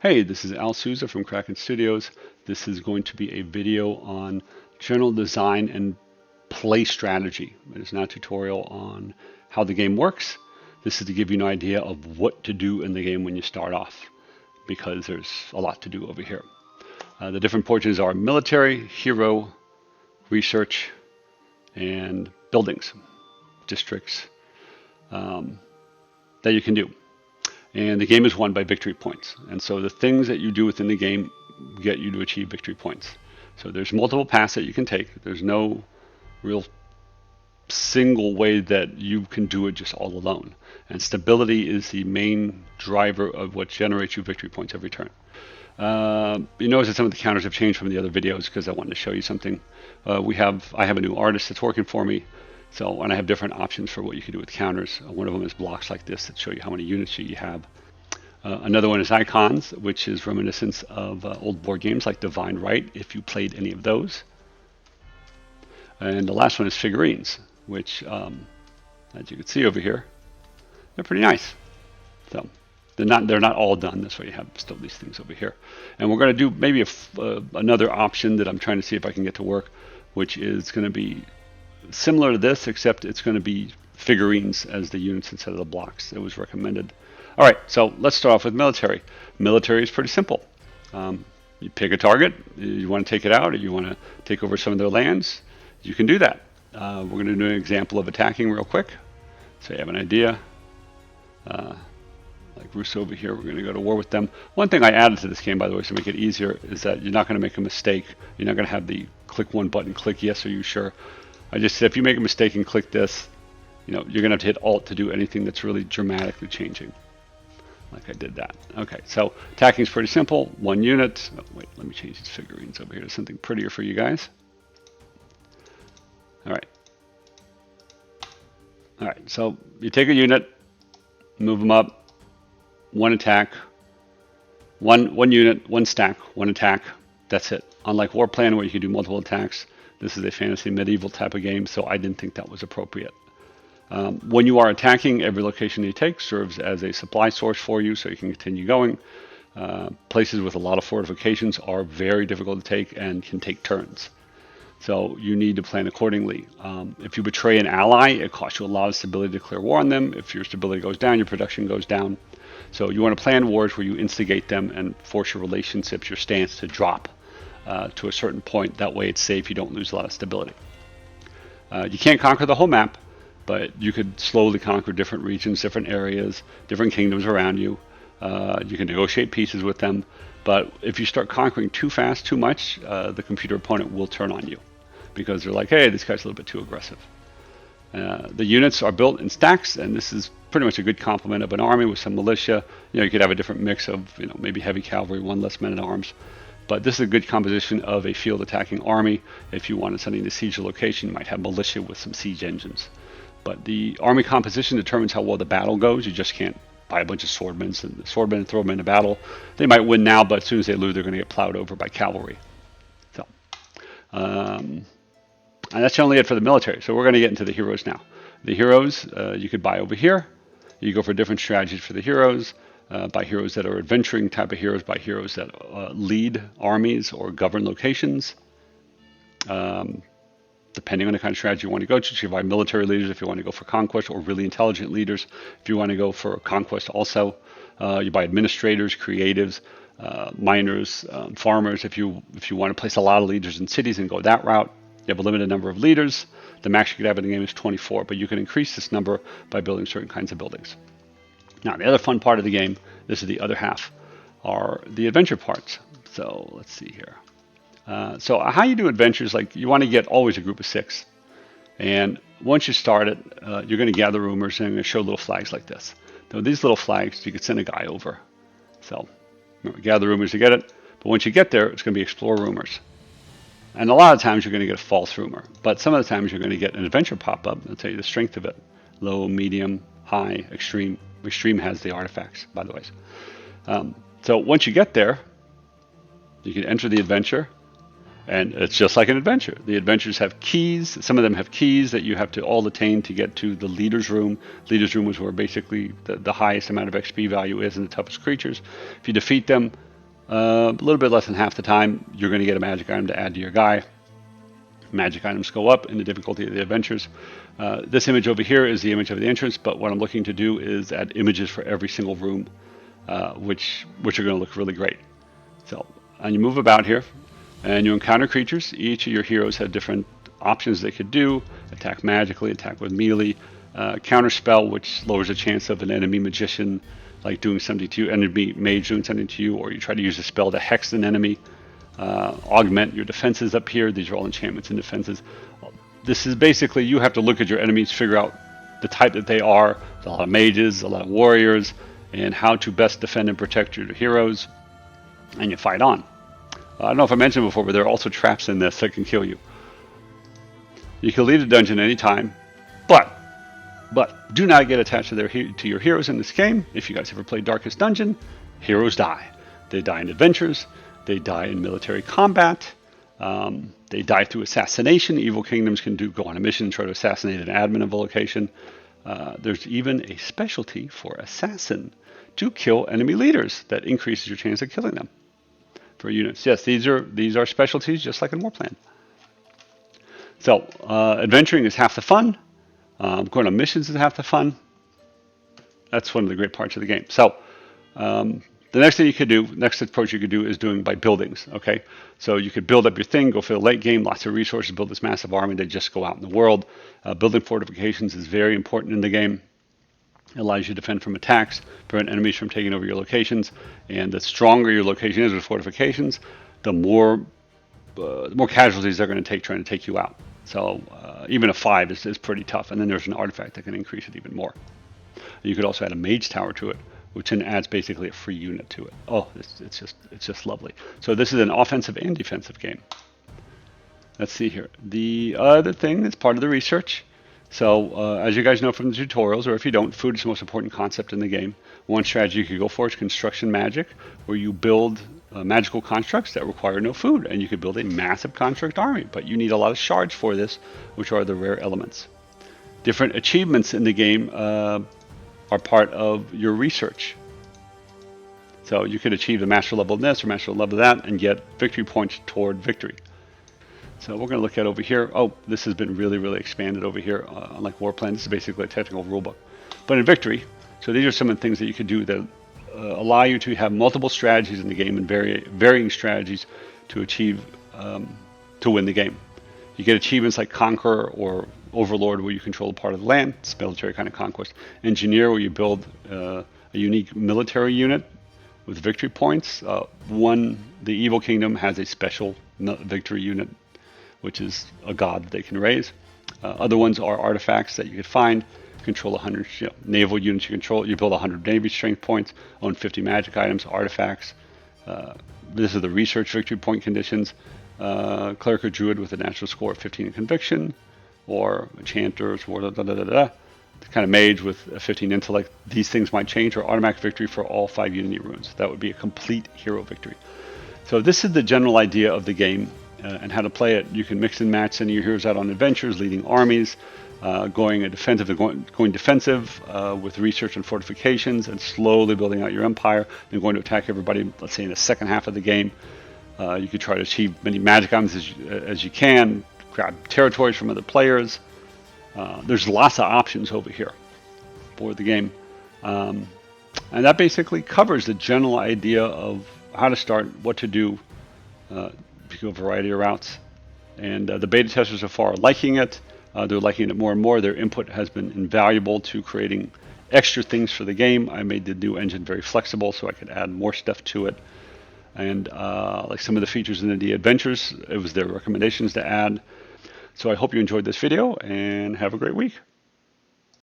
Hey, this is Al Souza from Kraken Studios. This is going to be a video on general design and play strategy. It is not a tutorial on how the game works. This is to give you an idea of what to do in the game when you start off, because there's a lot to do over here. The different portions are military, hero, research, and buildings, districts that you can do. And the game is won by victory points. And so the things that you do within the game get you to achieve victory points. So there's multiple paths that you can take. There's no real single way that you can do it just all alone. And stability is the main driver of what generates you victory points every turn. You notice that some of the counters have changed from the other videos because I wanted to show you something. I have a new artist that's working for me. And I have different options for what you can do with counters. One of them is blocks like this that show you how many units you have. Another one is icons, which is reminiscence of old board games like Divine Right, if you played any of those. And the last one is figurines, which, as you can see over here, they're pretty nice. So they're not all done. That's why you have still these things over here. And we're going to do maybe another option that I'm trying to see if I can get to work, which is going to be similar to this, except it's going to be figurines as the units instead of the blocks. It was recommended. All right, so let's start off with military. Military is pretty simple. You pick a target, you want to take it out, or you want to take over some of their lands, you can do that. We're going to do an example of attacking real quick, so you have an idea. Like Russo over here, we're going to go to war with them. One thing I added to this game, by the way, to make it easier, is that you're not going to make a mistake. You're not going to have the click one button, click yes, are you sure? I just said if you make a mistake and click this, you're going to have to hit Alt to do anything that's really dramatically changing. Like I did that. Okay, so attacking is pretty simple. One unit. Oh, wait, let me change these figurines over here to something prettier for you guys. All right. All right, so you take a unit, move them up, one attack, one unit, one stack, one attack. That's it. Unlike Warplan, where you can do multiple attacks, this is a fantasy medieval type of game, so I didn't think that was appropriate. When you are attacking, every location you take serves as a supply source for you, so you can continue going. Places with a lot of fortifications are very difficult to take and can take turns. So you need to plan accordingly. If you betray an ally, it costs you a lot of stability to declare war on them. If your stability goes down, your production goes down. So you want to plan wars where you instigate them and force your relationships, your stance to drop to a certain point. That way it's safe, you don't lose a lot of stability. You can't conquer the whole map, but you could slowly conquer different regions, different areas, different kingdoms around you. You can negotiate pieces with them, but if you start conquering too fast, too much, the computer opponent will turn on you because they're like, hey, this guy's a little bit too aggressive. The units are built in stacks, and this is pretty much a good complement of an army with some militia. You could have a different mix of, maybe heavy cavalry, one less men at arms. But this is a good composition of a field attacking army. If you wanted something to siege a location, you might have militia with some siege engines. But the army composition determines how well the battle goes. You just can't buy a bunch of swordmen and throw them into battle. They might win now, but as soon as they lose, they're going to get plowed over by cavalry. So, and that's generally it for the military. So we're going to get into the heroes now. The heroes you could buy over here. You go for different strategies for the heroes. By heroes that are adventuring type of heroes, by heroes that lead armies or govern locations. Depending on the kind of strategy you want to go to, you buy military leaders if you want to go for conquest, or really intelligent leaders if you want to go for conquest also. You buy administrators, creatives, miners, farmers if you want to place a lot of leaders in cities and go that route. You have a limited number of leaders. The max you could have in the game is 24, but you can increase this number by building certain kinds of buildings. Now, the other fun part of the game, this is the other half, are the adventure parts. So let's see here. So how you do adventures, like you want to get always a group of 6. And once you start it, you're going to gather rumors, and I'm going to show little flags like this. Now, these little flags, you could send a guy over. So gather rumors to get it. But once you get there, it's going to be explore rumors. And a lot of times you're going to get a false rumor. But some of the times you're going to get an adventure pop up. I'll tell you the strength of it. Low, medium, high, extreme. Extreme has the artifacts, by the way. So once you get there, you can enter the adventure, and it's just like an adventure. The adventures have keys. Some of them have keys that you have to all attain to get to the leader's room. Leader's room is where basically the highest amount of XP value is and the toughest creatures. If you defeat them, A little bit less than half the time, you're going to get a magic item to add to your guy. Magic items go up in the difficulty of the adventures. This image over here is the image of the entrance, but what I'm looking to do is add images for every single room, which are going to look really great. So, and you move about here, and you encounter creatures. Each of your heroes have different options they could do: attack magically, attack with melee, counter spell, which lowers the chance of an enemy magician like doing something to you, enemy mage doing something to you, or you try to use a spell to hex an enemy. Augment your defenses up here. These are all enchantments and defenses. This is basically, you have to look at your enemies, figure out the type that they are. There's a lot of mages, a lot of warriors, and how to best defend and protect your heroes, and you fight on. I don't know if I mentioned before, but there are also traps in this that can kill you. You can leave the dungeon anytime, but do not get attached to your heroes in this game. If you guys ever played Darkest Dungeon, heroes die. They die in adventures. They die in military combat. They die through assassination. Evil kingdoms can go on a mission and try to assassinate an admin of a location. There's even a specialty for assassin to kill enemy leaders that increases your chance of killing them for units. Yes, these are specialties just like in Warplan. So adventuring is half the fun. Going on missions is half the fun. That's one of the great parts of the game. So the next thing you could do, next approach you could do is doing by buildings, okay? So you could build up your thing, go for the late game, lots of resources, build this massive army that just go out in the world. Building fortifications is very important in the game. It allows you to defend from attacks, prevent enemies from taking over your locations, and the stronger your location is with fortifications, the more casualties they're going to take trying to take you out. So even a 5 is pretty tough, and then there's an artifact that can increase it even more. You could also add a mage tower to it, which then adds basically a free unit to it. Oh, it's just lovely. So this is an offensive and defensive game. Let's see here. The other thing that's part of the research. So as you guys know from the tutorials, or if you don't, food is the most important concept in the game. One strategy you could go for is construction magic, where you build magical constructs that require no food, and you could build a massive construct army, but you need a lot of shards for this, which are the rare elements. Different achievements in the game are part of your research. So you could achieve the master level of this or master level of that and get victory points toward victory. So we're going to look at over here. Oh, this has been really expanded over here. Unlike Warplan, this is basically a technical rulebook. But in victory, so these are some of the things that you could do that allow you to have multiple strategies in the game and varying strategies to achieve, to win the game. You get achievements like Conqueror or Overlord, where you control a part of the land. It's a military kind of conquest. Engineer, where you build a unique military unit with victory points. The Evil Kingdom has a special victory unit, which is a god that they can raise. Other ones are artifacts that you could find. Control 100 naval units you control. You build 100 navy strength points, own 50 magic items, artifacts. This is the research victory point conditions. Cleric or Druid with a natural score of 15 in conviction, or enchanters, the kind of mage with a 15 intellect. These things might change, or automatic victory for all 5 unity runes. That would be a complete hero victory. So this is the general idea of the game and how to play it. You can mix and match sending your heroes out on adventures, leading armies, going defensive with research and fortifications, and slowly building out your empire, then going to attack everybody, let's say in the second half of the game. You could try to achieve many magic items as you can, grab territories from other players. There's lots of options over here for the game. And that basically covers the general idea of how to start, what to do, if you go a variety of routes. And the beta testers so far are liking it. They're liking it more and more. Their input has been invaluable to creating extra things for the game. I made the new engine very flexible so I could add more stuff to it. And like some of the features in the adventures, it was their recommendations to add. So I hope you enjoyed this video and have a great week.